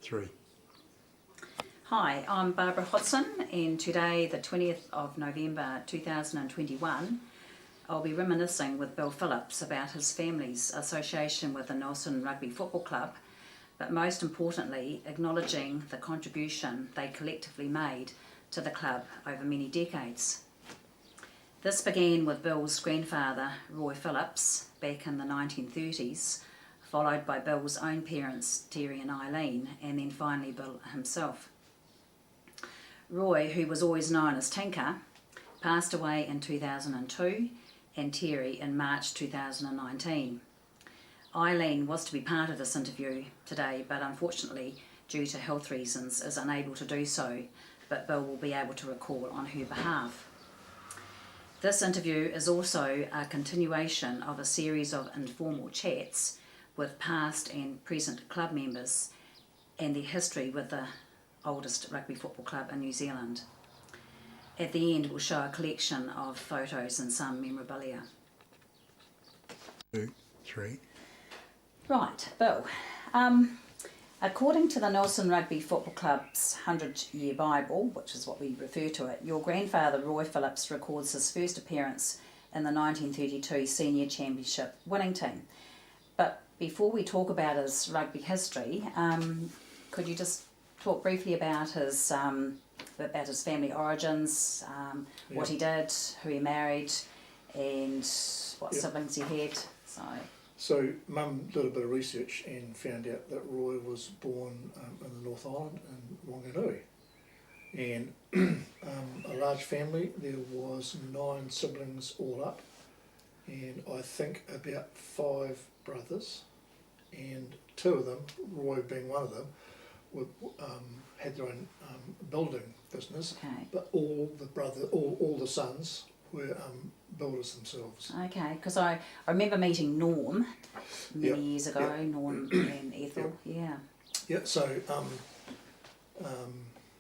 3. Hi, I'm Barbara Hodgson, and today, the 20th of November 2021, I'll be reminiscing with Bill Phillips about his family's association with the Nelson Rugby Football Club, but most importantly, acknowledging the contribution they collectively made to the club over many decades. This began with Bill's grandfather, Roy Phillips, back in the 1930s, followed by Bill's own parents, Terry and Eileen, and then finally Bill himself. Roy, who was always known as Tinker, passed away in 2002, and Terry in March 2019. Eileen was to be part of this interview today, but unfortunately, due to health reasons, is unable to do so, but Bill will be able to recall on her behalf. This interview is also a continuation of a series of informal chats with past and present club members and their history with the oldest rugby football club in New Zealand. At the end, we'll show a collection of photos and some memorabilia. 2, 3. Right, Bill. According to the Nelson Rugby Football Club's 100-year Bible, which is what we refer to it, your grandfather Roy Phillips records his first appearance in the 1932 Senior Championship winning team. But before we talk about his rugby history, could you just talk briefly about his family origins, what he did, who he married, and what siblings he had? So Mum did a bit of research and found out that Roy was born in the North Island in Wanganui, and a large family. There was 9 siblings all up, and I think about 5 brothers, and 2 of them, Roy being one of them, had their own building business. Okay. But all the sons were builders themselves. Okay, because I remember meeting Norm many Yep. years ago, Yep. Norm and Ethel, yeah. Yeah, so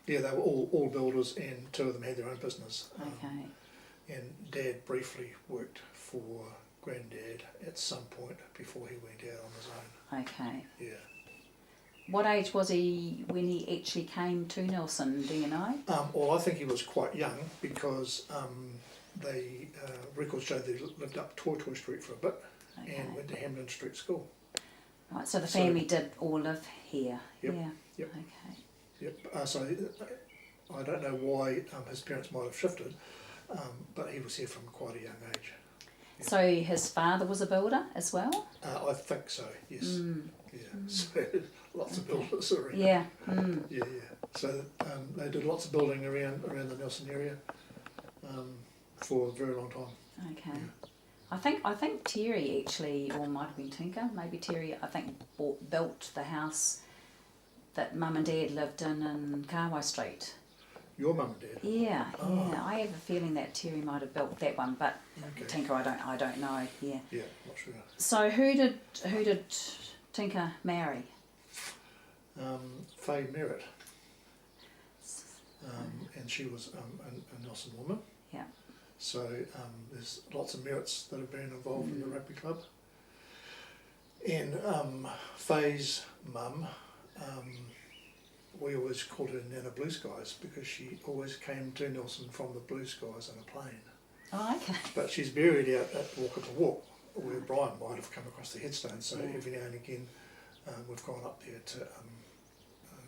they were all builders, and 2 of them had their own business. Okay. And Dad briefly worked for Granddad at some point before he went out on his own. Okay. Yeah. What age was he when he actually came to Nelson, do you know? Well, I think he was quite young because they records show they lived up Tortoise Street for a bit and went to Hamden Street School. Right, so the family did all live here? Yep, Yeah. yep. Okay. Yep. So I don't know why his parents might have shifted, but he was here from quite a young age. Yeah. So his father was a builder as well? I think so, yes. Yeah. So lots of builders around. Yeah. Yeah. So they did lots of building around the Nelson area for a very long time. Okay. Yeah. I think Terry actually, or might have been Tinker, maybe Terry, I think built the house that Mum and Dad lived in Carway Street. Your mum and dad? Yeah, yeah. I have a feeling that Terry might have built that one, but Okay. Tinker, I don't know. Yeah. Yeah, not sure. So who did Tinker marry? Faye Merritt. And she was a Nelson woman. Yeah. So there's lots of Merritts that have been involved in the rugby club. And Faye's mum, we always called her Nana Blue Skies because she always came to Nelson from the Blue Skies in a plane. Oh, okay. But she's buried out at Walker to Walk, where Brian might have come across the headstone. So every now and again we've gone up there to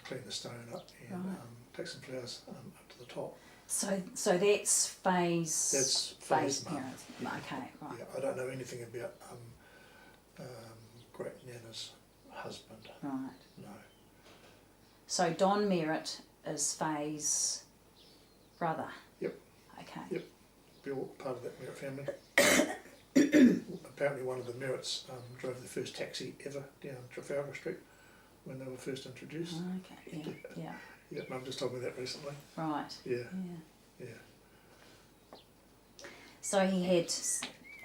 clean the stone up and take some flowers up to the top. So that's Faye's. That's Faye's mum. parents. Okay, right. Yeah, I don't know anything about Great Nana's husband. Right. No. So Don Merritt is Faye's brother. Yep. Okay. Yep. Bill, part of that Merritt family. Apparently one of the Merritts drove the first taxi ever down Trafalgar Street when they were first introduced. Okay. Yeah. Yeah, Mum just told me that recently. Right. Yeah. Yeah. Yeah. So he had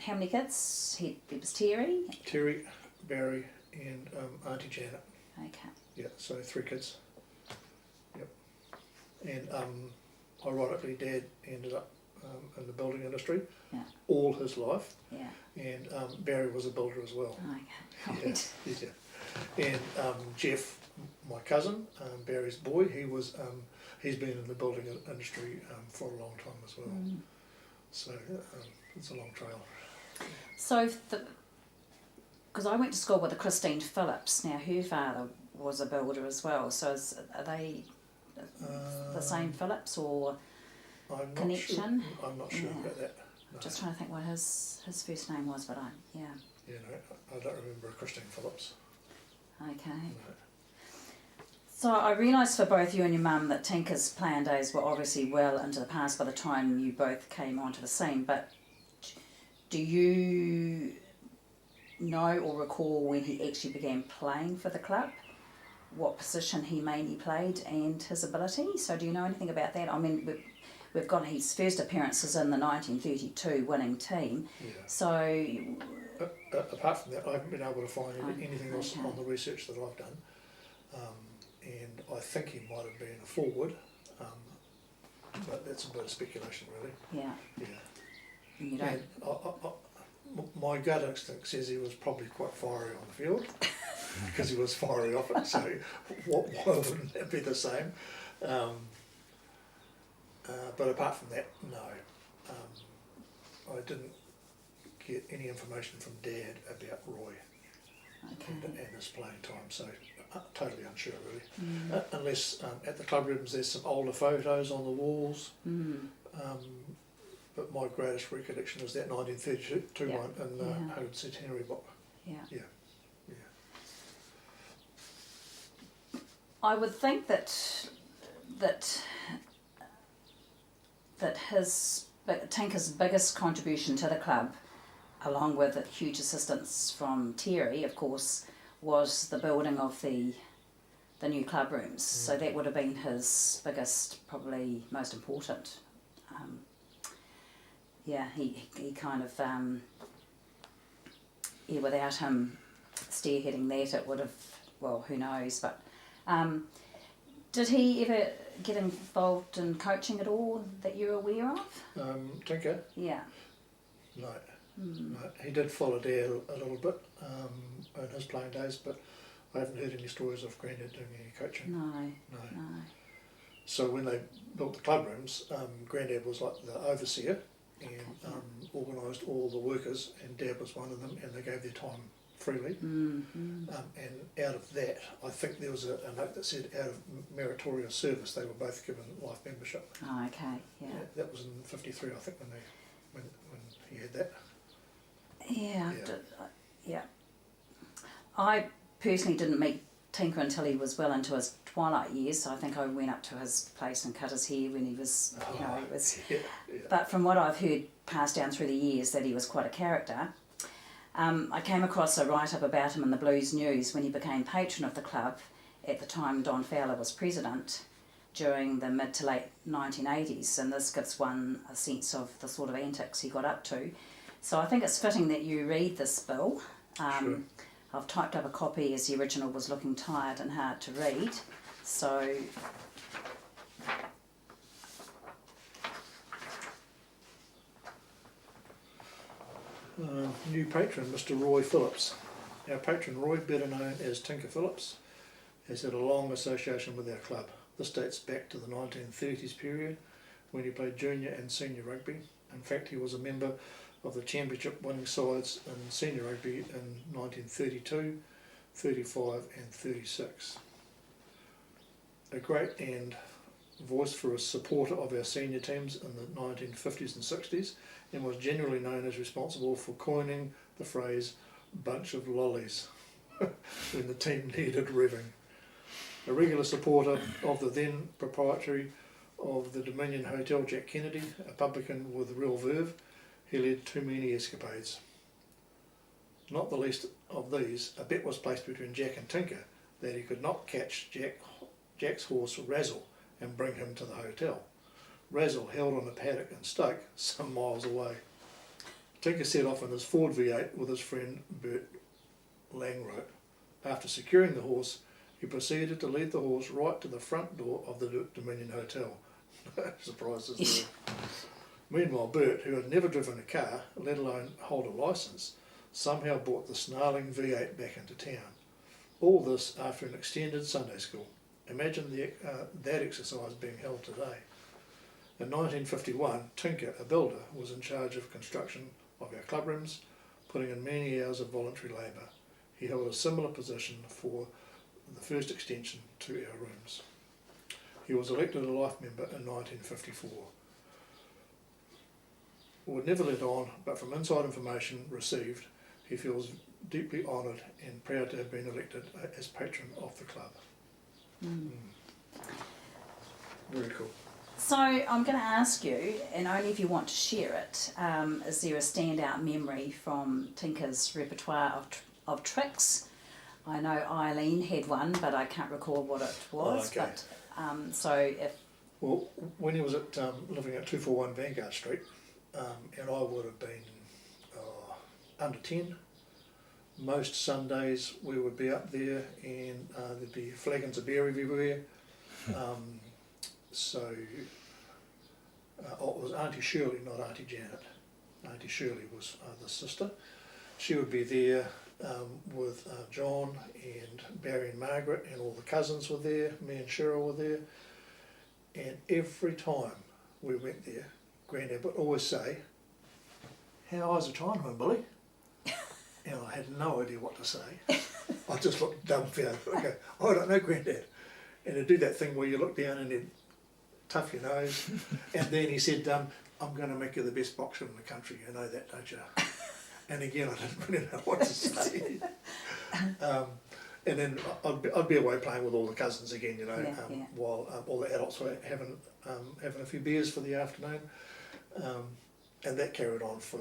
how many kids? There was Terry. Terry, Barry, and Auntie Janet. Okay. Yeah, so 3 kids. Yep. And ironically, Dad ended up in the building industry all his life. Yeah. And Barry was a builder as well. Okay. Yeah. And Jeff, my cousin, Barry's boy, he's been in the building industry for a long time as well. So it's a long trail. So, because I went to school with a Christine Phillips. Now her father was a builder as well. So are they the same Phillips or connection? I'm not sure about that. No. Just trying to think what his first name was, but Yeah, no, I don't remember a Christine Phillips. Okay. No. So I realised for both you and your mum that Tinker's playing days were obviously well into the past by the time you both came onto the scene, but do you know or recall when he actually began playing for the club? What position he mainly played and his ability? So do you know anything about that? I mean, we've got his first appearances in the 1932 winning team. Yeah. So apart from that, I haven't been able to find anything else on the research that I've done. And I think he might have been a forward, but that's a bit of speculation, really. Yeah. Yeah. You don't. And my gut instinct says he was probably quite fiery on the field because he was fiery off it. So why wouldn't that be the same? But apart from that, no. I didn't get any information from Dad about Roy and his playing time, so totally unsure really. Unless at the clubrooms there's some older photos on the walls, but my greatest recollection is that 1932 one in the 100th Centenary book. Yeah. I would think that Tinker's biggest contribution to the club, along with a huge assistance from Terry, of course, was the building of the new club rooms. So that would have been his biggest, probably most important. He kind of, without him spearheading that, it would have, well, who knows, but did he ever get involved in coaching at all that you're aware of? Tinker? Yeah. No. No. He did follow Dad a little bit in his playing days, but I haven't heard any stories of Grandad doing any coaching. No. So when they built the club rooms, Grandad was like the overseer and organised all the workers, and Dad was one of them, and they gave their time freely. And out of that, I think there was a note that said out of meritorious service they were both given life membership. Oh, okay, yeah. That was in '53, I think, when he had that. Yeah. I personally didn't meet Tinker until he was well into his twilight years, so I think I went up to his place and cut his hair when he was, But from what I've heard passed down through the years, that he was quite a character. I came across a write-up about him in the Blues News when he became patron of the club at the time Don Fowler was president during the mid to late 1980s, and this gives one a sense of the sort of antics he got up to. So I think it's fitting that you read this, Bill. Sure. I've typed up a copy as the original was looking tired and hard to read. So new patron, Mr. Roy Phillips. Our patron Roy, better known as Tinker Phillips, has had a long association with our club. This dates back to the 1930s period when he played junior and senior rugby. In fact, he was a member of the championship winning sides in senior rugby in 1932, 35 and 36. A great and voice for a supporter of our senior teams in the 1950s and 60s, and was generally known as responsible for coining the phrase bunch of lollies when the team needed revving. A regular supporter of the then proprietary of the Dominion Hotel, Jack Kennedy, a publican with real verve, he led too many escapades. Not the least of these, a bet was placed between Jack and Tinker that he could not catch Jack's horse Razzle and bring him to the hotel. Razzle held on a paddock in Stoke, some miles away. Tinker set off in his Ford V8 with his friend Bert Langrope. After securing the horse, he proceeded to lead the horse right to the front door of the Dominion Hotel. Surprises there. Meanwhile, Bert, who had never driven a car, let alone hold a licence, somehow brought the snarling V8 back into town. All this after an extended Sunday school. Imagine that exercise being held today. In 1951, Tinker, a builder, was in charge of construction of our clubrooms, putting in many hours of voluntary labour. He held a similar position for the first extension to our rooms. He was elected a life member in 1954. Would never let on, but from inside information received, he feels deeply honoured and proud to have been elected as patron of the club. Very cool. So I'm going to ask you, and only if you want to share it, is there a standout memory from Tinker's repertoire of tricks? I know Eileen had one, but I can't recall what it was. Okay. But so if Well, when he was at living at 241 Vanguard Street, and I would have been under 10. Most Sundays we would be up there, and there'd be flagons of beer everywhere. So it was Auntie Shirley, not Auntie Janet. Auntie Shirley was the sister. She would be there with John and Barry and Margaret, and all the cousins were there. Me and Cheryl were there. And every time we went there, Grandad would always say, "How is the Chinaman, Billy?" And I had no idea what to say. I just looked dumbfounded. I go, "I don't know, Grandad." And he'd do that thing where you look down and he'd tuff your nose. And then he said, "I'm going to make you the best boxer in the country. You know that, don't you?" And again, I didn't really know what to say. And then I'd be away playing with all the cousins again, you know, while all the adults were having a few beers for the afternoon. And that carried on for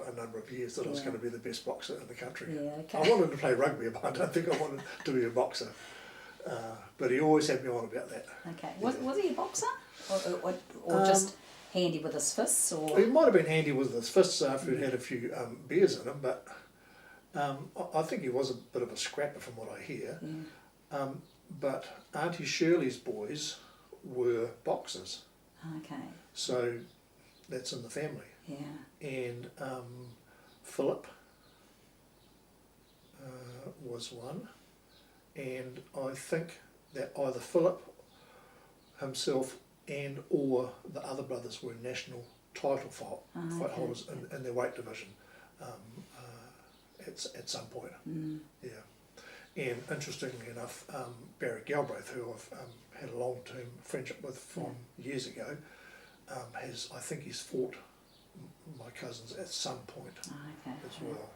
a number of years, that I was going to be the best boxer in the country. Yeah, okay. I wanted to play rugby, but I don't think I wanted to be a boxer. But he always had me on about that. Okay. Was he a boxer? Or just handy with his fists? Or He might have been handy with his fists after he'd had a few beers in him, but I think he was a bit of a scrapper from what I hear. Yeah. But Auntie Shirley's boys were boxers. Okay. So that's in the family. Yeah. And Philip was one. And I think that either Philip himself and or the other brothers were national title fight holders in their weight division at some point. Yeah. And interestingly enough, Barry Galbraith, who I've had a long-term friendship with from years ago, I think he's fought my cousins at some point as well.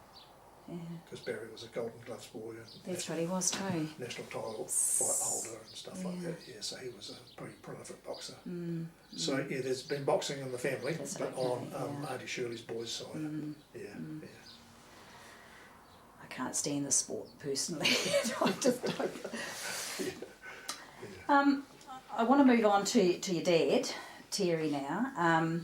Yeah. Because Barry was a Golden Gloves boy and that's right, he was too. national title fight holder and stuff like that. Yeah, so he was a pretty prolific boxer. So yeah, there's been boxing in the family, but on Auntie Shirley's boys' side. Yeah. I can't stand the sport personally. I just don't. I want to move on to your dad, Terry, now.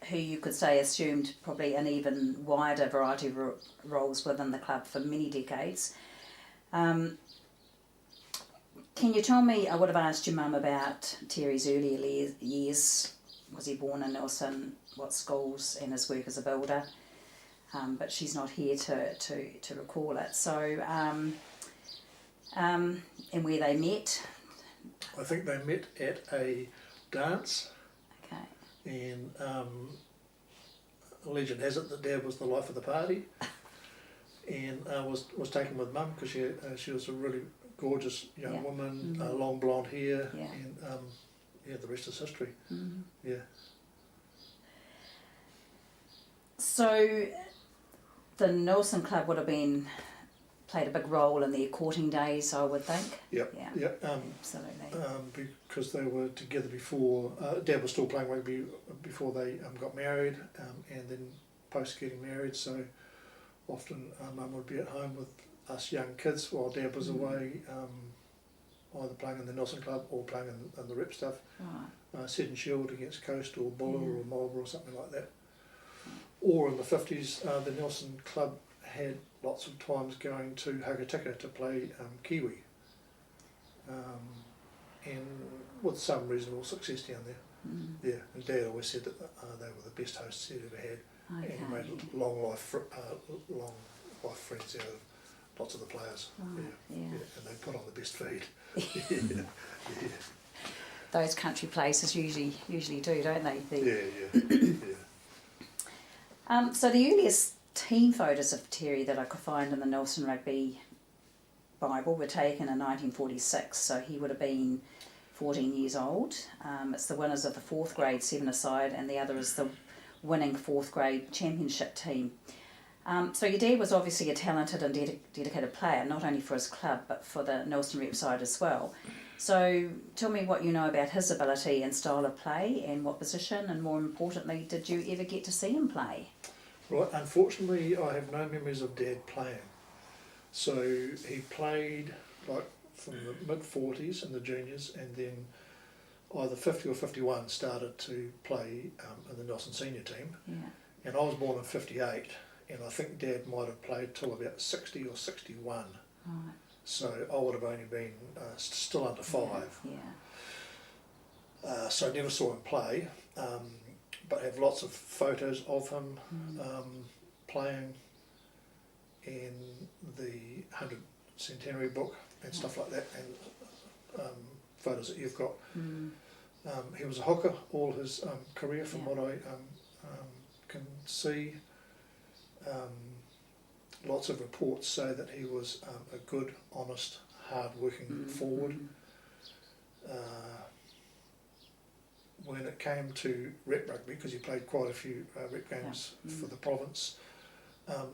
Who you could say assumed probably an even wider variety of roles within the club for many decades. Can you tell me, I would have asked your mum about Terry's earlier years. Was he born in Nelson, what schools, and his work as a builder? But she's not here to recall it. So, and where they met? I think they met at a dance. Okay. And legend has it that Dad was the life of the party, and was taken with Mum because she was a really gorgeous young woman, long blonde hair, and the rest is history. Yeah. So the Nelson Club would have played a big role in their courting days, I would think. Yep. Yeah. Absolutely. Because they were together before. Dad was still playing rugby before they got married, and then post getting married. So often Mum would be at home with us young kids while Dad was away, either playing in the Nelson Club or playing in the rep stuff. Right. Set and Shield against Coast or Buller or Marlborough or something like that. Or in the 50s, the Nelson Club had lots of times going to Hokitika to play Kiwi, and with some reasonable success down there. Yeah, and Dad always said that they were the best hosts he'd ever had, and he made long life friends lots of the players. Yeah. And they put on the best feed. yeah. Those country places usually do, don't they? So the earliest team photos of Terry that I could find in the Nelson Rugby Bible were taken in 1946, so he would have been 14 years old. It's the winners of the 4th grade 7-a-side, and the other is the winning 4th grade championship team. So your dad was obviously a talented and dedicated player, not only for his club but for the Nelson Rep side as well. So tell me what you know about his ability and style of play, and what position, and more importantly, did you ever get to see him play? Right, unfortunately I have no memories of Dad playing. So he played like from the mid-40s in the juniors, and then either 50 or 51 started to play in the Nelson senior team. Yeah. And I was born in 58, and I think Dad might have played till about 60 or 61. Right. So I would have only been still under 5. Yeah. So I never saw him play, but have lots of photos of him playing in the 100 Centenary book and stuff like that, and photos that you've got. He was a hooker all his career, from what I can see. Lots of reports say that he was a good, honest, hard-working forward. When it came to rep rugby, because he played quite a few rep games for the province,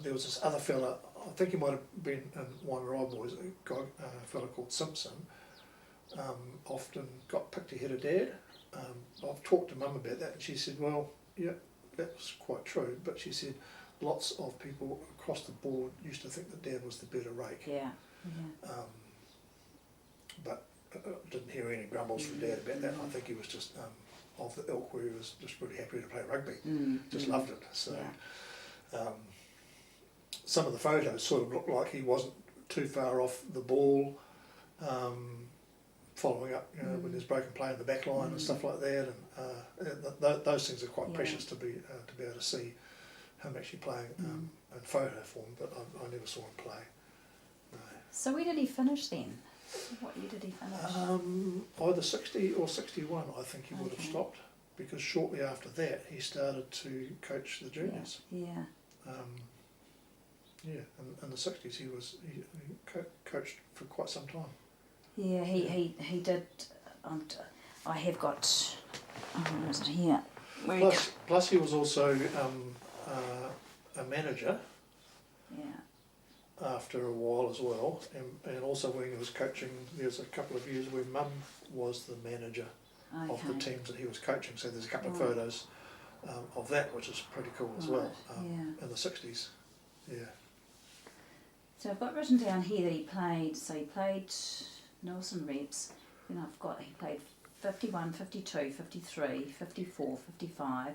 there was this other fella, I think he might have been in one of our boys, a fella called Simpson, often got picked ahead of Dad. I've talked to Mum about that, and she said, well, yeah, that was quite true, but she said lots of people across the board used to think that Dad was the better rake. But didn't hear any grumbles from Dad about that. I think he was just of the ilk where he was just really happy to play rugby, just loved it. So some of the photos sort of looked like he wasn't too far off the ball, following up, when there's broken play in the back line and stuff like that, and those things are quite precious to be able to see him actually playing in photo form, but I never saw him play. No. So where did he finish then? What year did he finish? Either 60 or 61 I think he would have stopped, because shortly after that he started to coach the juniors. Yeah. In the 60s he coached for quite some time. Yeah, he did. I have got. Where is it here? Plus he was also a manager. Yeah. After a while as well, and also when he was coaching, there was a couple of years where Mum was the manager of the teams that he was coaching. So there's a couple of photos of that, which is pretty cool as well. In the 60s. Yeah. So I've got written down here that he played. So he played Nelson reps. Then I've got he played 51, 52, 53, 54, 55,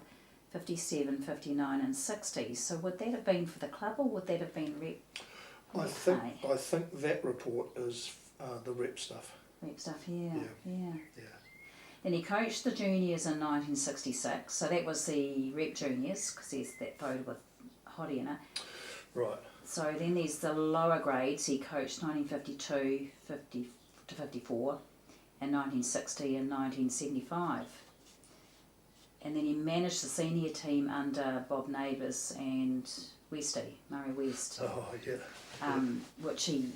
57, 59 and 60. So would that have been for the club, or would that have been rep? I think that report is the rep stuff. Rep stuff, yeah. Yeah. And he coached the juniors in 1966. So that was the rep juniors, because there's that photo with Hoddy in it. Right. So then there's the lower grades. He coached 1952, 50 to 54, and 1960 and 1975. And then he managed the senior team under Bob Neighbours and Murray West. Oh, yeah. Which he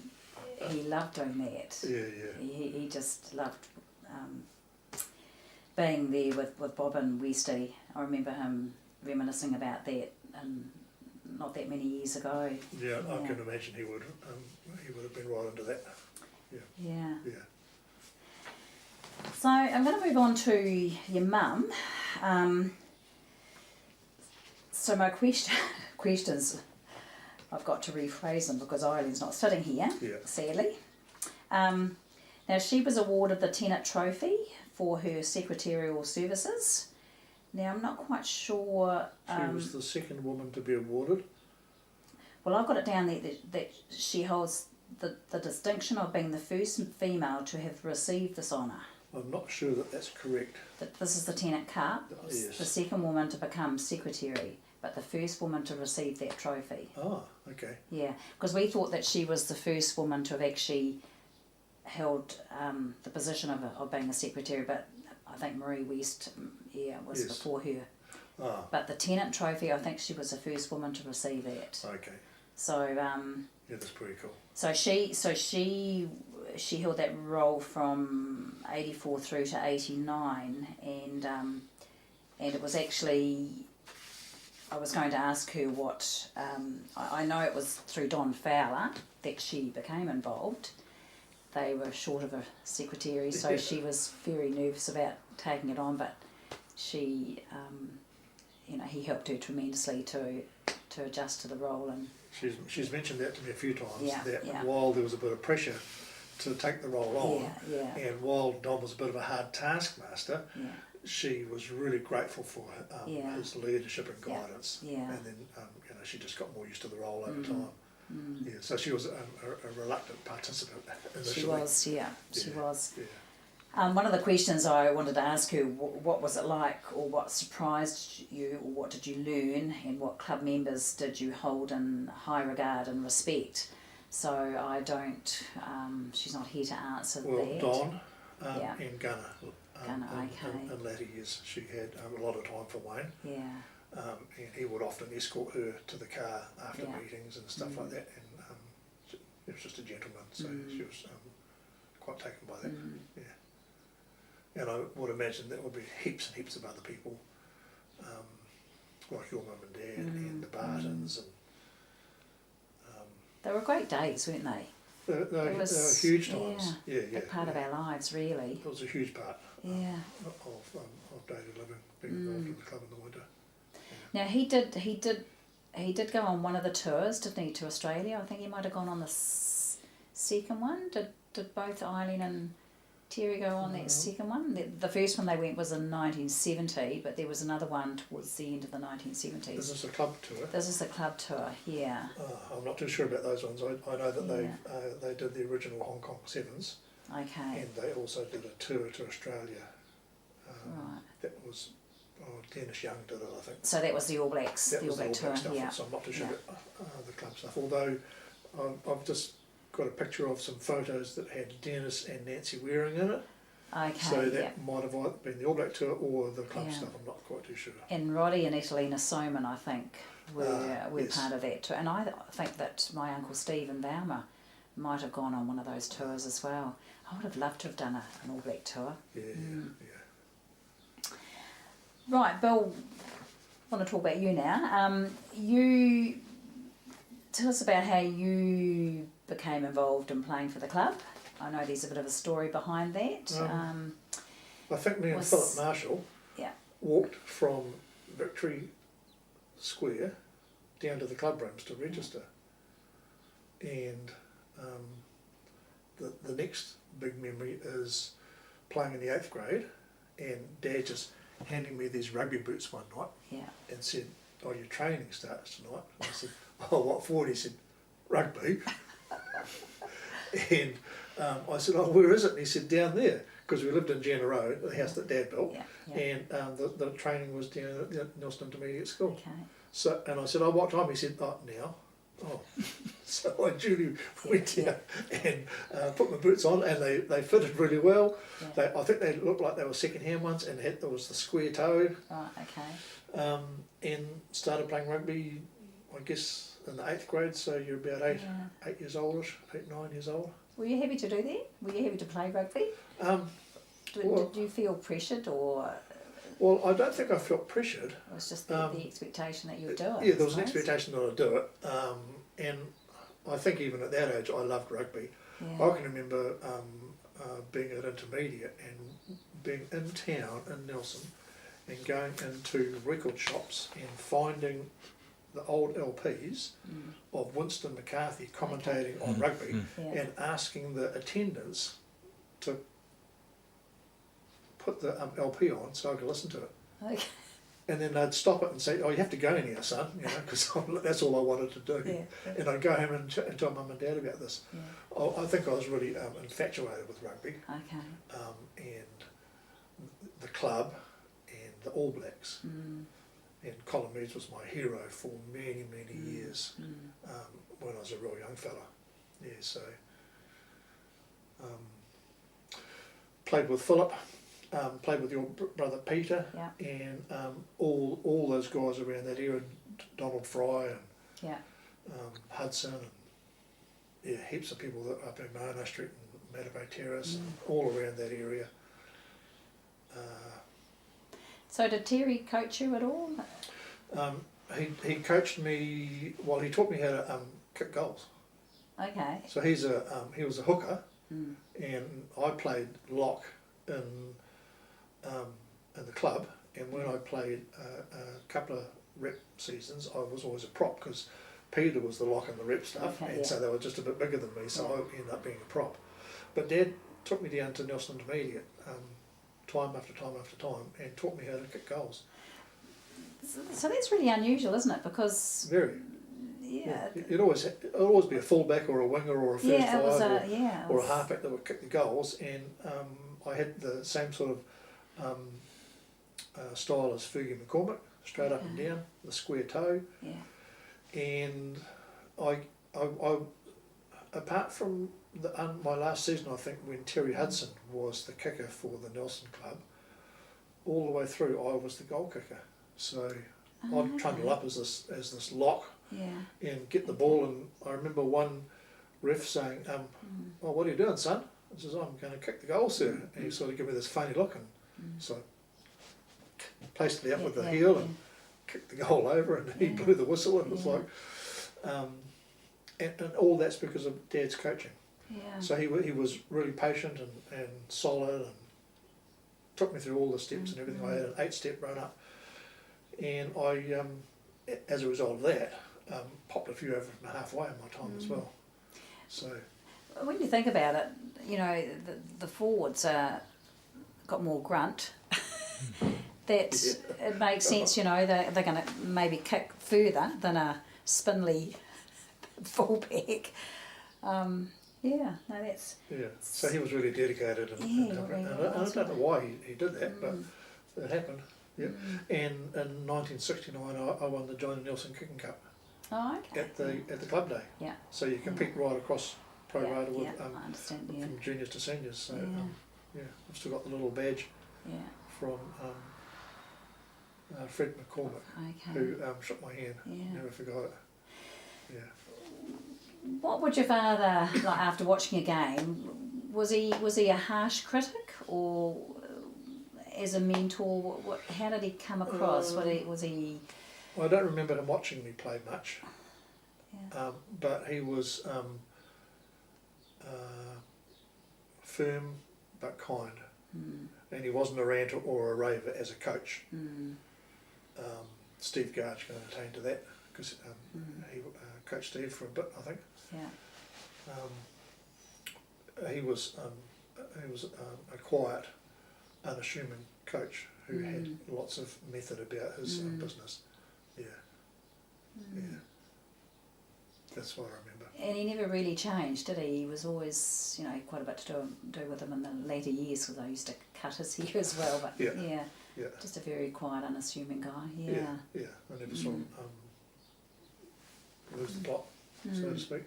loved doing that. Yeah. He just loved being there with Bob and Westy. I remember him reminiscing about that not that many years ago. Yeah, I can imagine he would have been right into that. Yeah. So I'm going to move on to your mum. So my questions, I've got to rephrase them because Eileen's not sitting here, sadly. Now she was awarded the Tenants Trophy for her secretarial services. Now I'm not quite sure. She was the second woman to be awarded. Well, I've got it down there that she holds the distinction of being the first female to have received this honour. I'm not sure that that's correct. This is the Tenants Cup. Yes. The second woman to become secretary. but the first woman to receive that trophy. Oh, okay. Yeah, because we thought that she was the first woman to have actually held the position of being a secretary, but I think Marie West, was Yes. before her. Ah, But the Tenant Trophy, I think she was the first woman to receive that. okay. So Yeah, that's pretty cool. so she held that role from 84 through to 89, and it was actually, I was going to ask her what, I know it was through Don Fowler that she became involved. They were short of a secretary, so she was very nervous about taking it on, but she, he helped her tremendously to adjust to the role. And She's mentioned that to me a few times, Yeah, that yeah. while there was a bit of pressure to take the role on, yeah, and while Don was a bit of a hard taskmaster, yeah, she was really grateful for Yeah. his leadership and Yeah, guidance. yeah. And then she just got more used to the role over Mm. time. Mm. Yeah, so she was a reluctant participant initially. She was, she Yeah, was. Yeah. One of the questions I wanted to ask her, what was it like, or what surprised you, or what did you learn, and what club members did you hold in high regard and respect? So I don't, she's not here to answer Well, that. Don Yeah. and Gunnar. Gunnar, okay. In later years, she had a lot of time for Wayne, Yeah, and he would often escort her to the car after Yeah. meetings and stuff like that. And he was just a gentleman, so she was quite taken by that. Yeah. And I would imagine there would be heaps and heaps of other people, like your mum and dad and the Bartons, and they were great days, weren't they? they were huge times. Yeah, yeah. Big part of our lives, really. It was a huge part Yeah. of daily living, being involved in the club in the winter. Now he did go on one of the tours, didn't he, to Australia? I think he might have gone on the second one. Did both Eileen and Terry go on that second one? The first one they went was in 1970, but there was another one towards the end of the 1970s. Is this a club tour? This is the club tour, yeah. I'm not too sure about those ones. I know that Yeah. they did the original Hong Kong Sevens, Okay. and they also did a tour to Australia. Right. That was Dennis Young did it, I think. So that was the All Blacks, That the All was the Black All tour, Black stuff. yeah. So I'm not too sure Yeah. about the club stuff. Although I've just got a picture of some photos that had Dennis and Nancy Waring in it. Okay, So that yeah. might have either been the All Black tour or the club Yeah. stuff. I'm not quite too sure. And Roddy and Etalina Soman, I think, were Yes. part of that tour. And I think that my Uncle Steve in Valma might have gone on one of those tours as well. I would have loved to have done an All Black tour. Yeah, yeah. Right, Bill, I want to talk about you now. You tell us about how you became involved in playing for the club. I know there's a bit of a story behind that. I think me and Was- Philip Marshall Yeah. walked from Victory Square down to the clubrooms to register. And the next big memory is playing in the 8th grade, and Dad just handing me these rugby boots one night Yeah. and said, "Oh, your training starts tonight." And I said, "Oh, what for?" And he said, "Rugby." And I said, "Oh, where is it?" And he said, "Down there," because we lived in Jenna Road, the house that Dad built, Yeah. Yeah. and the training was down at the Nelson Intermediate School. Okay. So, and I said, "Oh, what time?" He said, "Oh, now." Oh, so I duly went down and put my boots on, and they fitted really well. Yeah. I think they looked like they were second-hand ones, and there was the square toe. Right. Okay. And started playing rugby, I guess, in the 8th grade. So you're about Yeah. 8 years oldish, 8, 9 years old. Were you happy to do that? Were you happy to play rugby? Well- Did you feel pressured, or Well, I don't think I felt pressured. it was just the expectation that you would do it? Yeah, there was an I suppose? expectation that I'd do it, and I think even at that age I loved rugby. Yeah. I can remember being at intermediate and being in town in Nelson and going into record shops and finding the old LPs of Winston McCarthy commentating on rugby Yeah. and asking the attendants to put the LP on so I could listen to it. Okay. And then they'd stop it and say, "Oh, you have to go now, son," because that's all I wanted to do. Yeah. And I'd go home and tell Mum and Dad about this. Yeah. I think I was really infatuated with rugby, Okay. and the club and the All Blacks. And Colin Meads was my hero for many, many years when I was a real young fella. Yeah, so played with Philip, played with your brother Peter, Yeah. and all those guys around that area, Donald Fry and Yeah. Hodgson, and yeah, heaps of people that up in Marno Street and Matavai Terrace, and all around that area. So did Terry coach you at all? He coached me. Well, he taught me how to kick goals. Okay. So he was a hooker, and I played lock in the club. And when I played a couple of rep seasons, I was always a prop because Peter was the lock and the rep stuff, Okay, and so they were just a bit bigger than me. So I ended up being a prop. But Dad took me down to Nelson Intermediate time after time after time and taught me how to kick goals. So that's really unusual, isn't it? Because Very. yeah, It'd always be a fullback or a winger or a first yeah, it was five or a halfback that would kick the goals, and I had the same sort of style as Fergie McCormick, straight up and down, the square toe. Yeah. And I apart from my last season, I think when Terry Hodgson was the kicker for the Nelson Club, all the way through I was the goal kicker. So I'd trundle up as this lock. Yeah. And get the ball, and I remember one ref saying, "Oh, what are you doing, son?" I says, "I'm going to kick the goal, sir." And he sort of gave me this funny look, and so I placed it out with the heel and kicked the goal over, and he blew the whistle, and it was like, and all that's because of Dad's coaching. Yeah. So he was really patient and solid, and took me through all the steps and everything. I had an 8-step run up, and I, as a result of that, popped a few over from halfway in my time as well. So when you think about it, you know, the forwards got more grunt. That it makes sense, you know, they're going to maybe kick further than a spindly fullback. Yeah, no, that's... yeah, so he was really dedicated, and I don't know why he did that, but it happened. Yeah, and in 1969 I won the Johnny Nelson Kicking Cup. Oh, okay. At the club day. Yeah. So you compete right across pro rata with I understand. Yeah. from juniors to seniors. So Yeah. I've still got the little badge from Fred McCormick, who shook my hand. Never forgot it. Yeah. What would your father, like after watching a game, was he a harsh critic, or as a mentor? How did he come across? Was he? Well, I don't remember him watching me play much, but he was firm but kind, and he wasn't a ranter or a raver as a coach. Steve Garge can attest to that because he coached Steve for a bit, I think. He was a quiet, unassuming coach who had lots of method about his business. Yeah, that's what I remember. And he never really changed, did he? He was always, you know, quite a bit to do with him in the later years, because I used to cut his hair as well. But yeah, just a very quiet, unassuming guy. Yeah. I never saw him lose the plot, so to speak.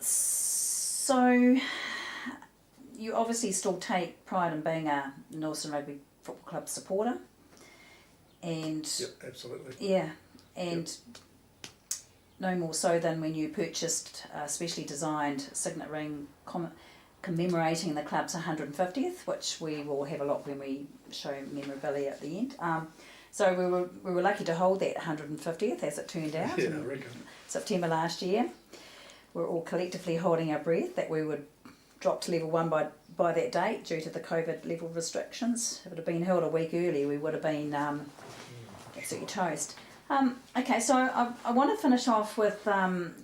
So you obviously still take pride in being a Nelson Rugby Football Club supporter, and absolutely. And no more so than when you purchased a specially designed signet ring commemorating the club's 150th, which we will have a look when we show memorabilia at the end. So we were lucky to hold that 150th, as it turned out, in September last year. We're all collectively holding our breath that we would drop to level 1 by that date due to the COVID level restrictions. If it had been held a week early, we would have been absolutely toast. Okay, so I want to finish off with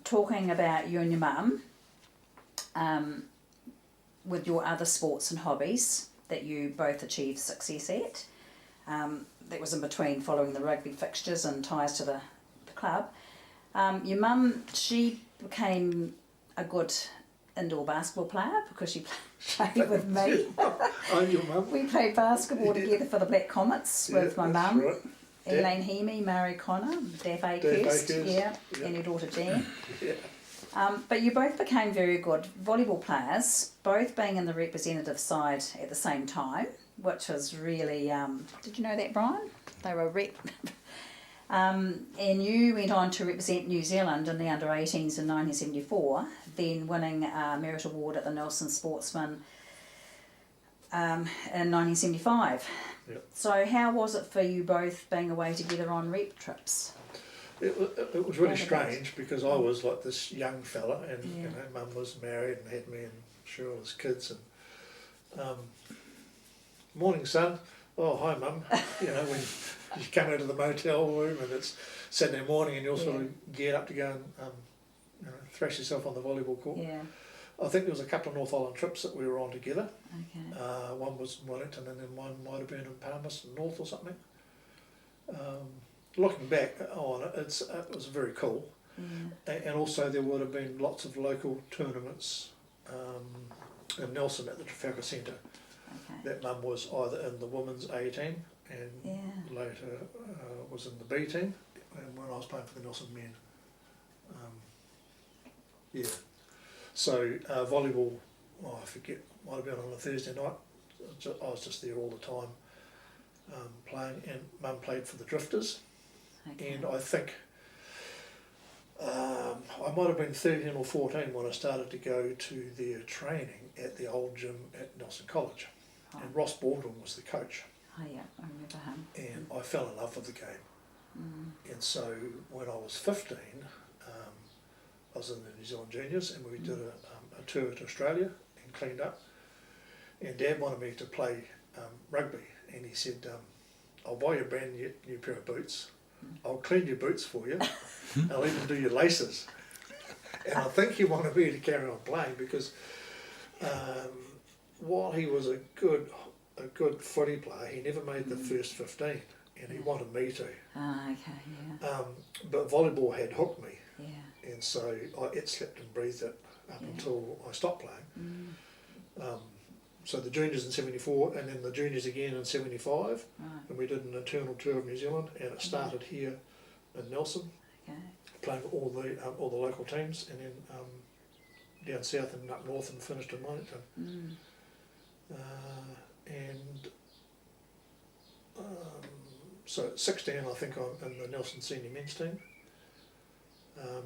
talking about you and your mum, with your other sports and hobbies that you both achieved success at. That was in between following the rugby fixtures and ties to the club. Your mum, she became a good indoor basketball player because she played with me. I'm your mum. We played basketball together for the Black Comets with my that's mum, right. Eileen Hemi, Mary Connor, Daff Akehurst, Yeah. and your daughter Jan. Yeah. But you both became very good volleyball players, both being in the representative side at the same time, which was really, did you know that, Brian? They were rep. And you went on to represent New Zealand in the under-18s in 1974, then winning a Merit Award at the Nelson Sportsman in 1975. Yep. So how was it for you both being away together on rep trips? It was really strange because I was like this young fella, and Yeah. you know, Mum was married and had me and Cheryl as kids, and morning son, oh hi Mum, you know, when you come into the motel room and it's Saturday morning and you're sort of geared up to go and you know, thrash yourself on the volleyball court. Yeah, I think there was a couple of North Island trips that we were on together. okay. One was in Wellington and then one might have been in Palmerston North or something. Looking back on it, it was very cool. Yeah. And also there would have been lots of local tournaments in Nelson at the Trafalgar Centre. Okay. That Mum was either in the women's A team and Yeah. later was in the B team, and when I was playing for the Nelson men. Yeah. So volleyball, I forget, might have been on a Thursday night. I was just there all the time playing, and Mum played for the Drifters. Okay. And I think I might have been 13 or 14 when I started to go to their training at the old gym at Nelson College. Oh. And Ross Baldwin was the coach. Oh yeah, I remember him. And I fell in love with the game. Mm. And so when I was 15, I was in the New Zealand Juniors, and we did a tour to Australia and cleaned up. And Dad wanted me to play rugby, and he said, I'll buy you a brand new pair of boots. I'll clean your boots for you, and I'll even do your laces. And I think he wanted me to carry on playing because while he was a good footy player, he never made the first 15, and he wanted me to. Ah, okay, yeah. But volleyball had hooked me, Yeah. and so it slept and breathed it up until I stopped playing. So the juniors in 74, and then the juniors again in 75, Right. and we did an internal tour of New Zealand, and it started here in Nelson, Okay. playing for all the local teams, and then down south and up north, and finished in Wellington. Mm. So at 16, I think I'm in the Nelson senior men's team.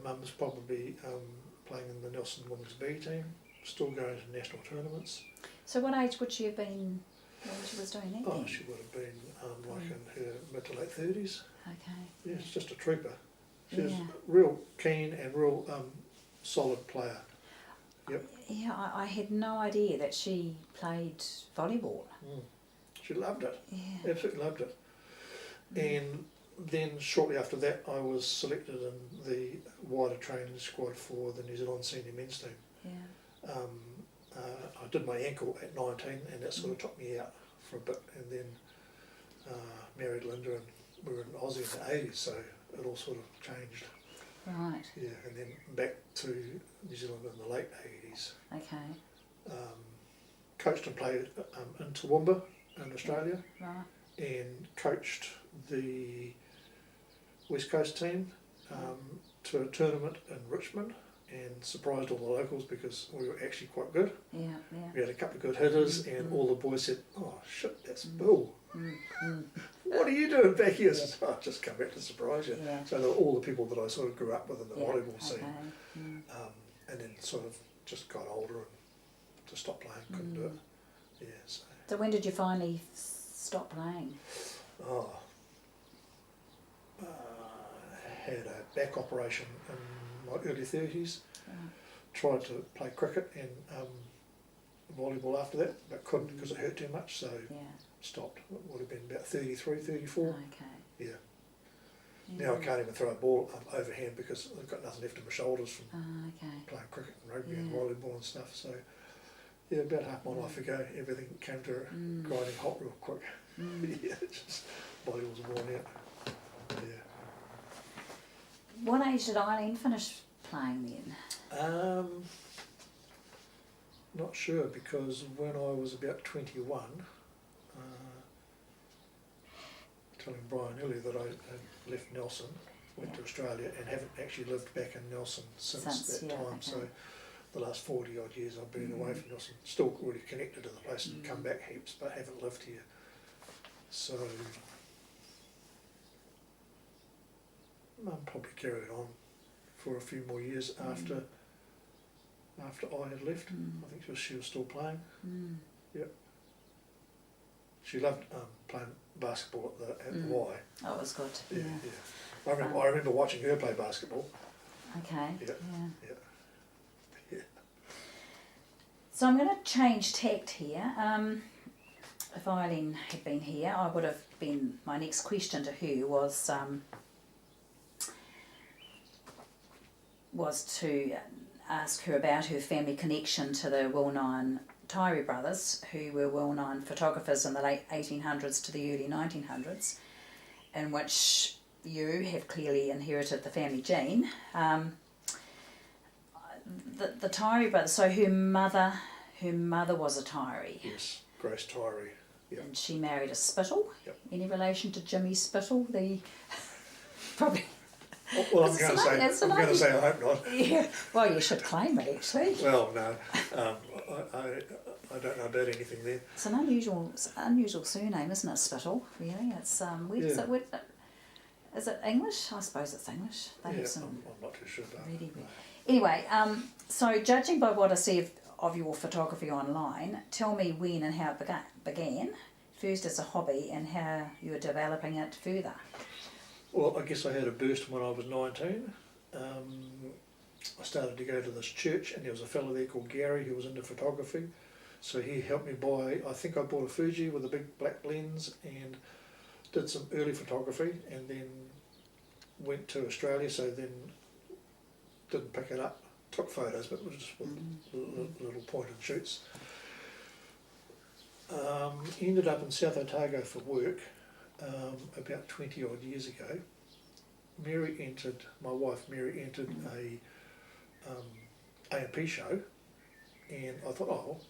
Mum's probably playing in the Nelson women's B team, still going to national tournaments. So what age would she have been when she was doing that Oh, then? she would have been like in her mid to late 30s. Okay. Yeah, she's just a trooper. She was Yeah. real keen and real solid player. Yep. Yeah, I had no idea that she played volleyball. She loved it. Yeah. Absolutely loved it. And then shortly after that, I was selected in the wider training squad for the New Zealand senior men's team. Yeah. I did my ankle at 19, and that sort of took me out for a bit, and then married Linda, and we were in Aussie in the 80s, so it all sort of changed. Right. Yeah, and then back to New Zealand in the late 80s. Okay. Coached and played in Toowoomba in Australia, Right. and coached the West Coast team to a tournament in Richmond, and surprised all the locals because we were actually quite good. Yeah. Yeah. We had a couple of good hitters, and all the boys said, "Oh shit, that's Bill. What are you doing back here?" I said, "Oh, I've just come back to surprise you." Yeah. So they were all the people that I sort of grew up with in the volleyball scene, Okay. and then sort of just got older and just stopped playing, couldn't do it. Yeah. So when did you finally stop playing? Had a back operation in my early 30s. Right. Tried to play cricket and volleyball after that, but couldn't because it hurt too much, so Yeah. stopped. It would have been about 33, 34. Okay. Yeah. Now I can't even throw a ball overhand because I've got nothing left in my shoulders from Okay. playing cricket and rugby and Yeah. volleyball and stuff. So yeah, about half my life ago, everything came to a grinding halt real quick. Yeah, just body was worn out. Yeah. What age did Eileen finish playing then? not sure, because when I was about 21, telling Brian earlier that I had left Nelson, went to Australia, and haven't actually lived back in Nelson since that time. Okay. So the last 40 odd years I've been away from Nelson, still really connected to the place and come back heaps, but haven't lived here. So Mum probably carried on for a few more years after I had left. I think she was still playing. Yep. She loved playing basketball at the Y. Oh, it was good. Yeah. I remember watching her play basketball. Okay. Yeah. So I'm going to change tact here. If Eileen had been here, I would have been, my next question to her was to ask her about her family connection to the well-known Tyree brothers, who were well-known photographers in the late 1800s to the early 1900s, in which you have clearly inherited the family gene. The Tyree brothers, so her mother was a Tyree. Yes, Grace Tyree. Yep. And she married a Spittle. Yep. Any relation to Jimmy Spittle? Probably. Well, I'm going to say I hope not. Yeah. Well, you should claim it actually. Well, no, I don't know about anything there. It's an unusual surname, isn't it? Spittle. Really, it's is it English? I suppose it's English. They have some. I'm not too sure about Really. Anyway, so judging by what I see of your photography online, tell me when and how it began, first as a hobby and how you were developing it further. Well, I guess I had a burst when I was 19. I started to go to this church, and there was a fellow there called Gary who was into photography. So he helped me buy, I think I bought a Fuji with a big black lens and did some early photography, and then went to Australia, so then didn't pick it up, took photos, but just with little point and shoots. Ended up in South Otago for work about 20 odd years ago. My wife Mary entered a A&P show, and I thought,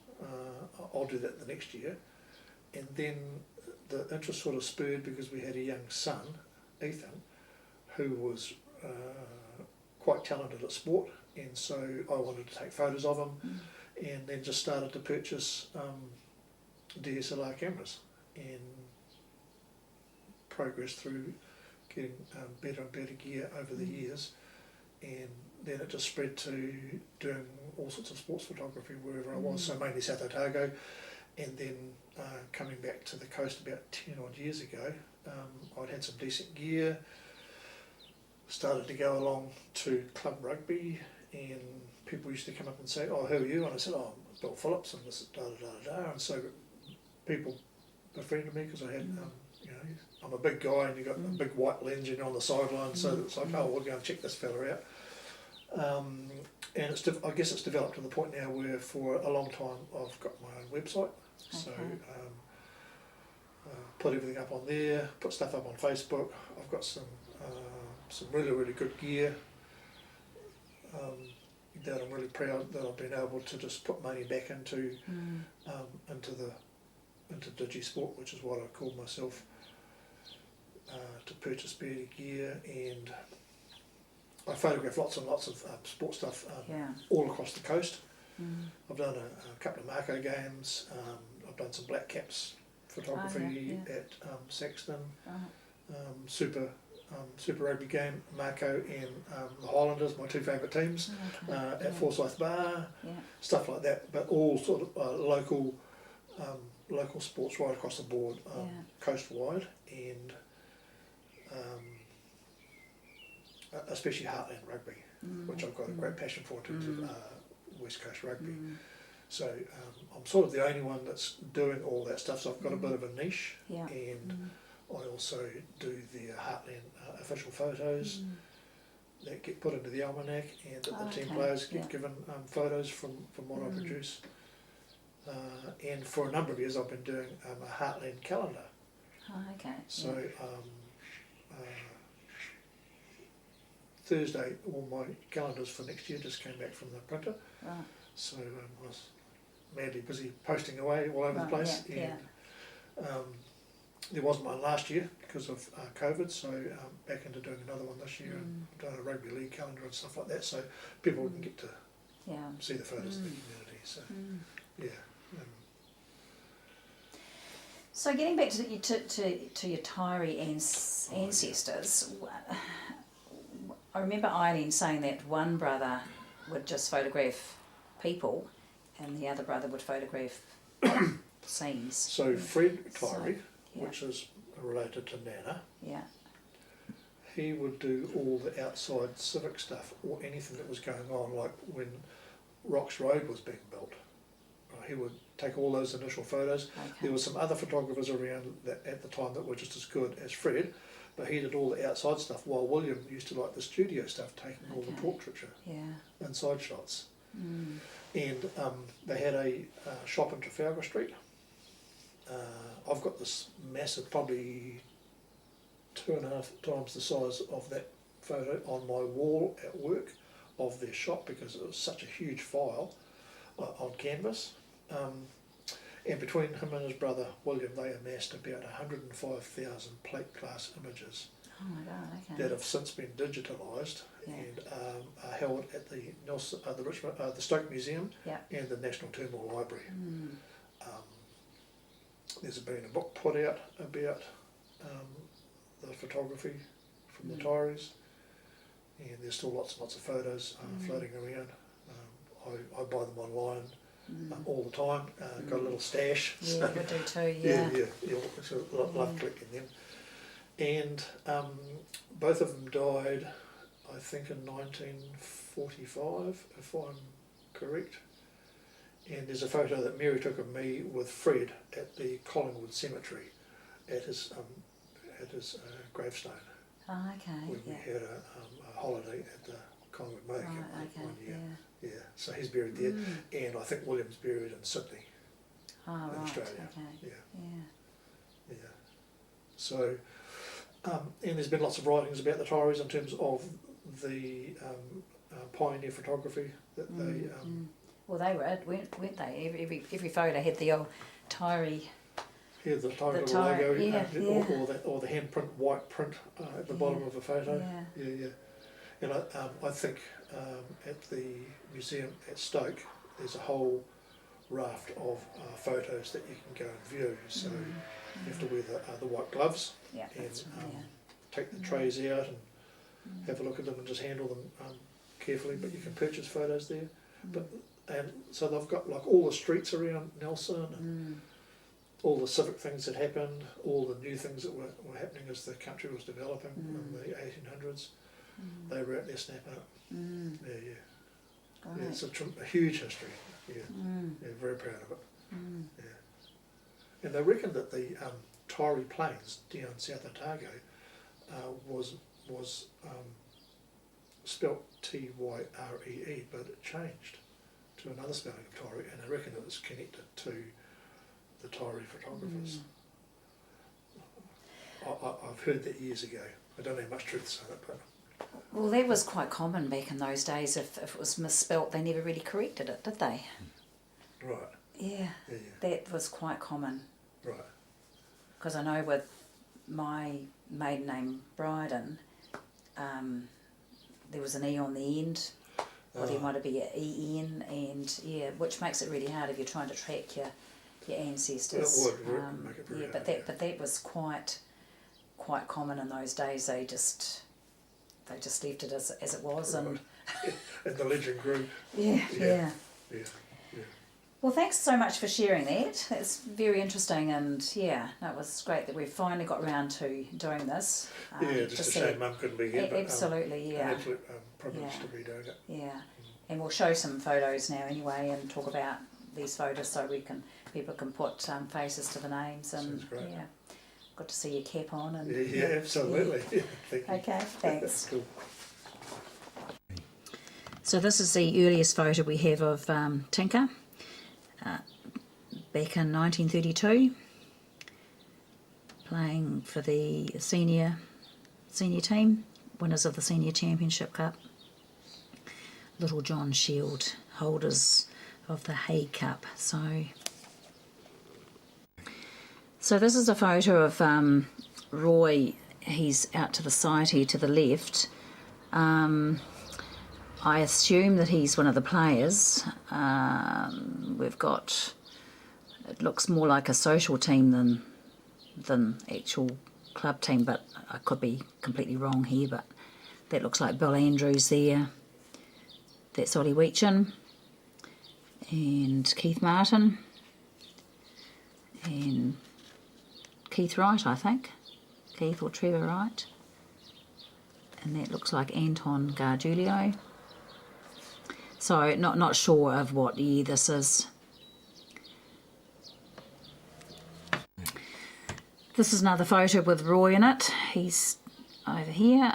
I'll do that the next year. And then the interest sort of spurred because we had a young son, Ethan, who was quite talented at sport, and so I wanted to take photos of him, and then just started to purchase DSLR cameras and progressed through getting better and better gear over the years, and then it just spread to doing all sorts of sports photography wherever I was, so mainly South Otago, and then coming back to the coast about 10 odd years ago. I'd had some decent gear, started to go along to club rugby, and people used to come up and say, "Oh, who are you?" And I said, "Oh, I'm Bill Phillips," and this is da-da-da-da-da, and so people befriended me because I had, I'm a big guy and you've got a big white lens on the sideline, so it's like, oh, we'll go and check this fella out. And I guess it's developed to the point now where for a long time I've got my own website, so put everything up on there, put stuff up on Facebook. I've got some really, really good gear that I'm really proud that I've been able to just put money back into Digisport, which is what I call myself, to purchase better gear, and I photograph lots and lots of sport stuff all across the coast. I've done a couple of Marco games, I've done some black caps photography at Saxton, Super Rugby game, Marco and the Highlanders, my two favourite teams, at Forsyth Bar, stuff like that, but all sort of local sports right across the board, coast-wide, and especially Heartland Rugby, which I've got a great passion for in terms of West Coast Rugby. So I'm sort of the only one that's doing all that stuff, so I've got a bit of a niche, and I also do the Heartland official photos that get put into the almanac, and that the team players get given photos from what I produce. And for a number of years I've been doing a Heartland Calendar. So Thursday, all my calendars for next year just came back from the printer. So I was madly busy posting away all over the Right, place. yeah, And there wasn't one last year because of COVID, so back into doing another one this year, and done a rugby league calendar and stuff like that, so people can get to see the photos of the community. So yeah. So getting back to your Tyree ancestors, I remember Eileen saying that one brother would just photograph people, and the other brother would photograph scenes. So Fred Tyree, yeah. which is related to Nana, Yeah. he would do all the outside civic stuff or anything that was going on, like when Rocks Road was being built. He would take all those initial photos. Okay. There were some other photographers around that at the time that were just as good as Fred, but he did all the outside stuff, while William used to like the studio stuff, taking all the portraiture, inside shots. And they had a shop in Trafalgar Street. I've got this massive, probably 2.5 times the size of that photo on my wall at work of their shop, because it was such a huge file on canvas. And between him and his brother William, they amassed about 105,000 plate glass images Oh my God, okay. that have since been digitalised and are held at the the Stoke Museum and the National Turnmill Library. There's been a book put out about the photography from the Tyrees, and there's still lots and lots of photos floating around. I buy them online all the time. Got a little stash. Yeah, we do too. Yeah. So I love collecting them. And both of them died, I think, in 1945, if I'm correct. And there's a photo that Mary took of me with Fred at the Collingwood Cemetery at his gravestone. Oh, okay. When we had a holiday at the Collingwood Motor Camp one year. Yeah, so he's buried there, and I think William's buried in Sydney, in Australia. Okay. Yeah. So, and there's been lots of writings about the Tyrees in terms of the pioneer photography that they. Well, they were, weren't they? Every photo had the old Tyree. Yeah, the Tyree logo, or the handprint white print at the bottom of a photo. Yeah. And I think at the museum at Stoke, there's a whole raft of photos that you can go and view. So you have to wear the white gloves and take the trays out and have a look at them and just handle them carefully. But you can purchase photos there. And so they've got like all the streets around Nelson and all the civic things that happened, all the new things that were happening as the country was developing in the 1800s. They were out there snapping it. Yeah. Yeah, it's a huge history. Yeah, very proud of it. Yeah, and they reckon that the Tyree Plains down South Otago was spelt T-Y-R-E-E, but it changed to another spelling of Tyree, and I reckon it was connected to the Tyree photographers. I've heard that years ago. I don't have much truth in it, but. Well, that was quite common back in those days. If it was misspelt, they never really corrected it, did they? Right. Yeah. That was quite common. Right. Because I know with my maiden name, Bryden, there was an E on the end, or there might be an E-N, and which makes it really hard if you're trying to track your ancestors. It would make it very hard, but that was quite common in those days. They just left it as it was, right. And the legend grew. Yeah. Well, thanks so much for sharing that. That's very interesting, and it was great that we finally got around to doing this. Just a shame Mum couldn't be here. But, absolutely, an absolute privilege to be doing it. Yeah, and we'll show some photos now anyway, and talk about these photos so people can put faces to the names, and sounds great. Got to see your cap on. And Absolutely. Thank you. Okay, thanks. Cool. So this is the earliest photo we have of Tinker, back in 1932, playing for the senior team, winners of the Senior Championship Cup. Little John Shield, holders of the Hay Cup. So this is a photo of Roy. He's out to the side here to the left. I assume that he's one of the players. We've got, it looks more like a social team than actual club team, but I could be completely wrong here, but that looks like Bill Andrews there. That's Ollie Weechin and Keith Martin and Keith Wright, I think. Keith or Trevor Wright. And that looks like Anton Gargiulio. So not sure of what year this is. This is another photo with Roy in it. He's over here.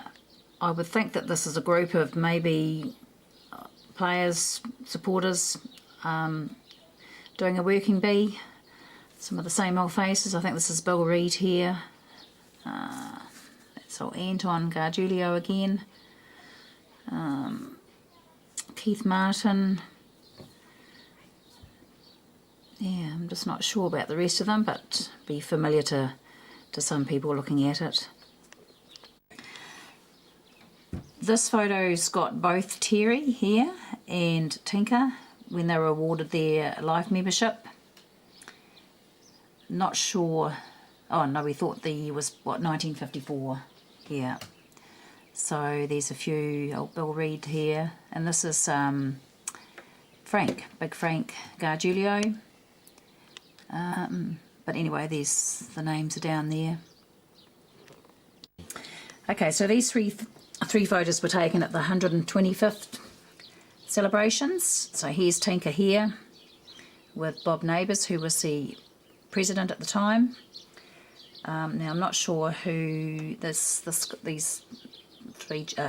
I would think that this is a group of maybe players, supporters, doing a working bee. Some of the same old faces. I think this is Bill Reid here. That's old Anton Gargiulio again. Keith Martin. Yeah, I'm just not sure about the rest of them, but be familiar to some people looking at it. This photo's got both Terry here and Tinker when they were awarded their life membership. Not sure. Oh no, we thought the year was, what, 1954. Yeah. So there's a few, old Bill Reid here, and this is Frank, Big Frank Gargiulio. But anyway, the names are down there. Okay, so these three photos were taken at the 125th celebrations. So here's Tinker here with Bob Neighbours, who was the president at the time. Now I'm not sure who these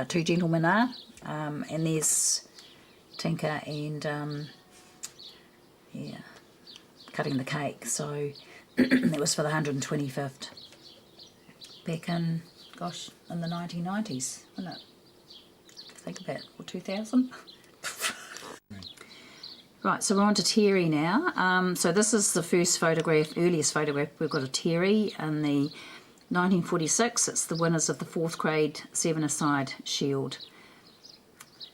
two gentlemen are, and there's Tinker and yeah, cutting the cake. So that was for the 125th back in, gosh, in the 1990s, wasn't it? Think about it, or 2000. Right, so we're on to Terry now. So this is the first photograph, earliest photograph. We've got a Terry in the 1946. It's the winners of the 4th grade 7-a-side shield.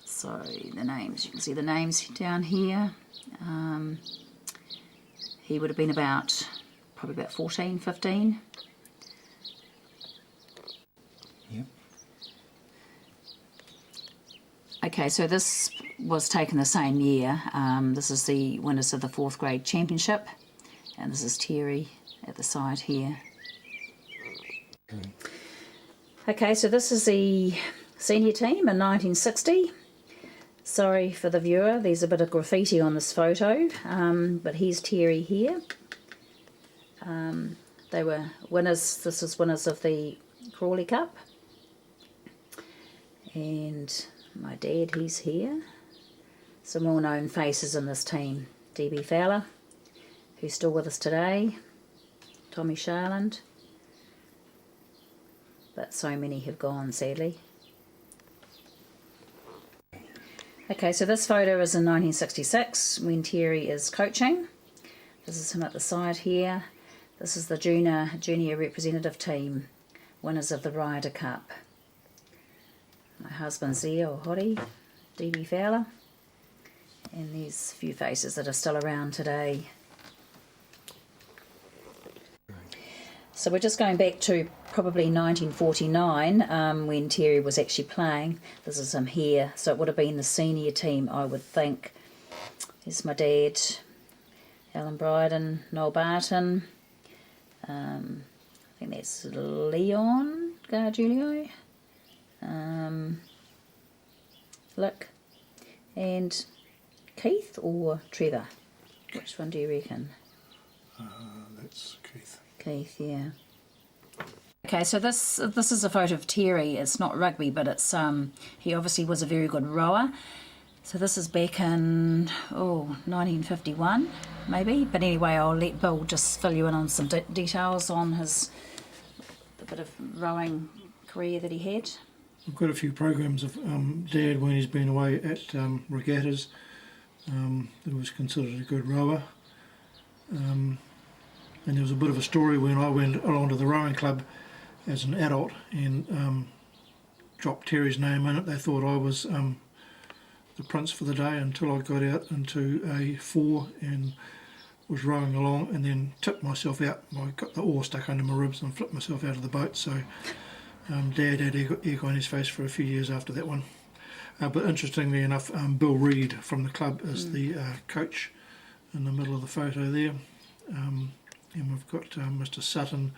So the names, you can see the names down here. He would have been probably about 14, 15. Yep. Okay, so this was taken the same year. This is the winners of the 4th grade championship, and this is Terry at the side here. Okay, so this is the senior team in 1960. Sorry for the viewer, there's a bit of graffiti on this photo, but here's Terry here. They were winners, this is winners of the Crawley Cup. And my dad, he's here. Some well-known faces in this team. D.B. Fowler, who's still with us today. Tommy Sharland. But so many have gone, sadly. Okay, so this photo is in 1966 when Terry is coaching. This is him at the side here. This is the junior representative team, winners of the Ryder Cup. My husband's there, or Hoddy, D.B. Fowler. And there's a few faces that are still around today. So we're just going back to probably 1949 when Terry was actually playing. This is him here. So it would have been the senior team, I would think. There's my dad, Alan Bryden, Noel Barton. I think that's Leon Gargiulio. Look. And Keith or Trevor? Which one do you reckon? That's Keith. Keith, yeah. Okay, so this is a photo of Terry. It's not rugby, but it's he obviously was a very good rower. So this is back in 1951, maybe. But anyway, I'll let Bill just fill you in on some details on the bit of rowing career that he had. I've got a few programs of Dad when he's been away at regattas. He was considered a good rower. And there was a bit of a story when I went along to the rowing club as an adult and dropped Terry's name in it. They thought I was the prince for the day until I got out into a 4 and was rowing along and then tipped myself out. I got the oar stuck under my ribs and flipped myself out of the boat. So Dad had egg on his face for a few years after that one. But interestingly enough, Bill Reid from the club is the coach in the middle of the photo there. And we've got Mr Sutton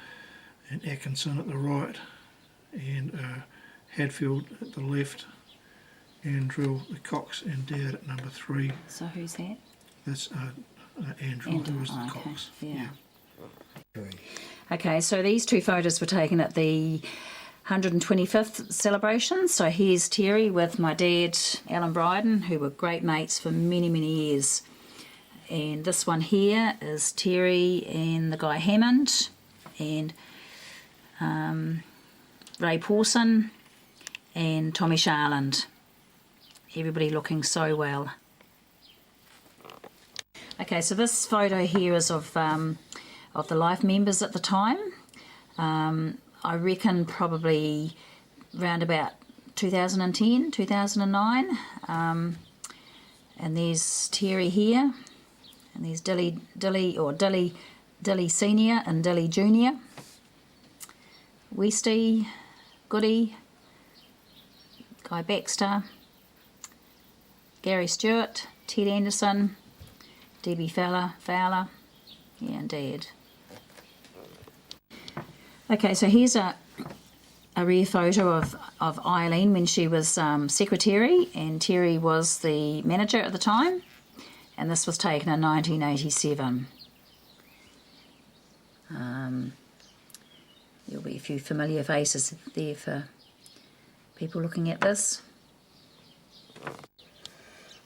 and Atkinson at the right, and Hadfield at the left, Andrew, the Cox, and Dad at number 3. So who's that? That's Andrew, who was the Cox. Yeah. Okay, so these two photos were taken at the 125th celebration. So here's Terry with my dad, Alan Bryden, who were great mates for many, many years. And this one here is Terry and the guy Hammond and Ray Pawson and Tommy Sharland. Everybody looking so well. Okay, so this photo here is of the life members at the time. I reckon probably round about 2010, 2009. And there's Terry here. And there's Dilly Senior and Dilly Junior. Westy, Goody, Guy Baxter, Gary Stewart, Ted Anderson, Debbie Fowler, yeah, and Dad. Okay, so here's a rear photo of Eileen when she was secretary and Terry was the manager at the time. And this was taken in 1987. There'll be a few familiar faces there for people looking at this.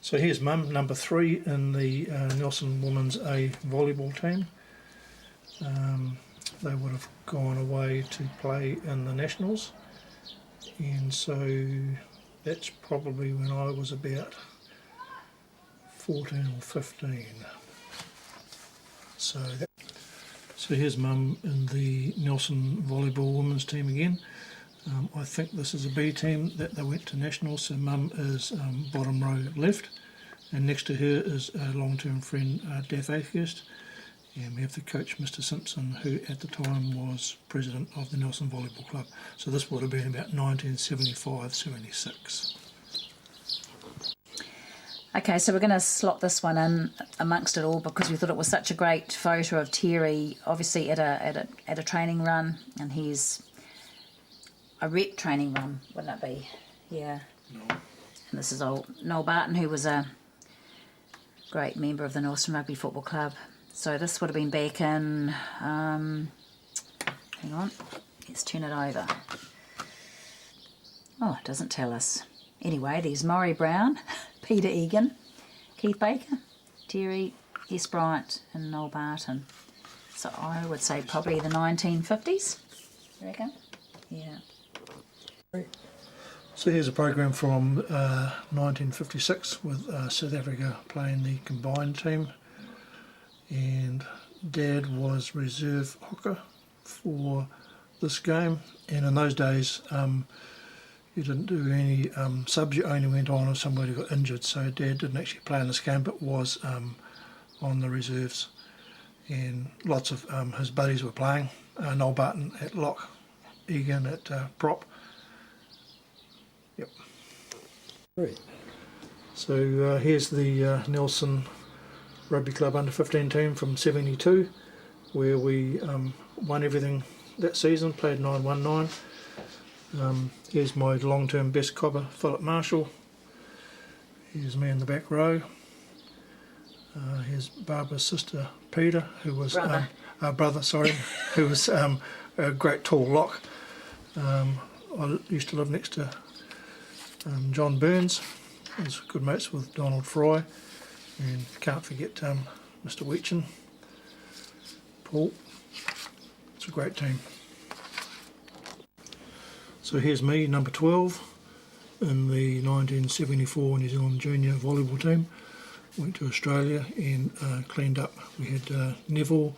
So here's Mum, number 3 in the Nelson Women's A volleyball team. They would have gone away to play in the Nationals, and so that's probably when I was about 14 or 15. So here's Mum in the Nelson volleyball women's team again. I think this is a B team that they went to Nationals, so Mum is bottom row left, and next to her is a long-term friend, Daff Athurst, and we have the coach, Mr Simpson, who at the time was president of the Nelson Volleyball Club. So this would have been about 1975-76. Okay, so we're going to slot this one in amongst it all because we thought it was such a great photo of Terry, obviously at a training run, and he's a rep training run, wouldn't it be? Yeah. No. And this is old Noel Barton, who was a great member of the Nelson Rugby Football Club. So this would have been back in, hang on, let's turn it over. Oh, it doesn't tell us. Anyway, there's Maury Brown, Peter Egan, Keith Baker, Terry, S. Bryant and Noel Barton. So I would say probably the 1950s, you reckon? Yeah. So here's a program from 1956 with South Africa playing the combined team, and Dad was reserve hooker for this game, and in those days you didn't do any subs, you only went on if somebody got injured, so Dad didn't actually play in this game but was on the reserves, and lots of his buddies were playing. Noel Barton at lock, Egan at prop. Yep. Great. So here's the Nelson Rugby Club under 15 team from 72, where we won everything that season, played 9-1-9. Here's my long-term best cobber, Philip Marshall. Here's me in the back row. Here's Barbara's sister, Peter, who was brother, who was a great tall lock. I used to live next to John Burns. He was good mates with Donald Fry, and can't forget Mr. Weechin, Paul. It's a great team. So here's me, number 12, in the 1974 New Zealand junior volleyball team, went to Australia and cleaned up. We had Neville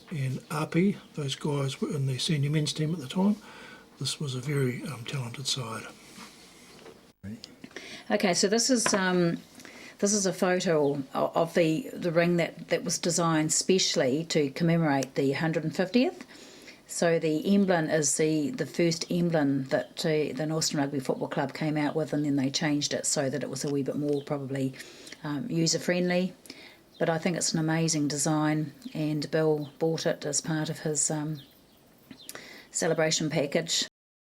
and Api, those guys were in the senior men's team at the time. This was a very talented side. Okay, so this is a photo of the ring that was designed specially to commemorate the 150th. So the emblem is the first emblem that the Northern Rugby Football Club came out with, and then they changed it so that it was a wee bit more probably user-friendly. But I think it's an amazing design, and Bill bought it as part of his celebration package.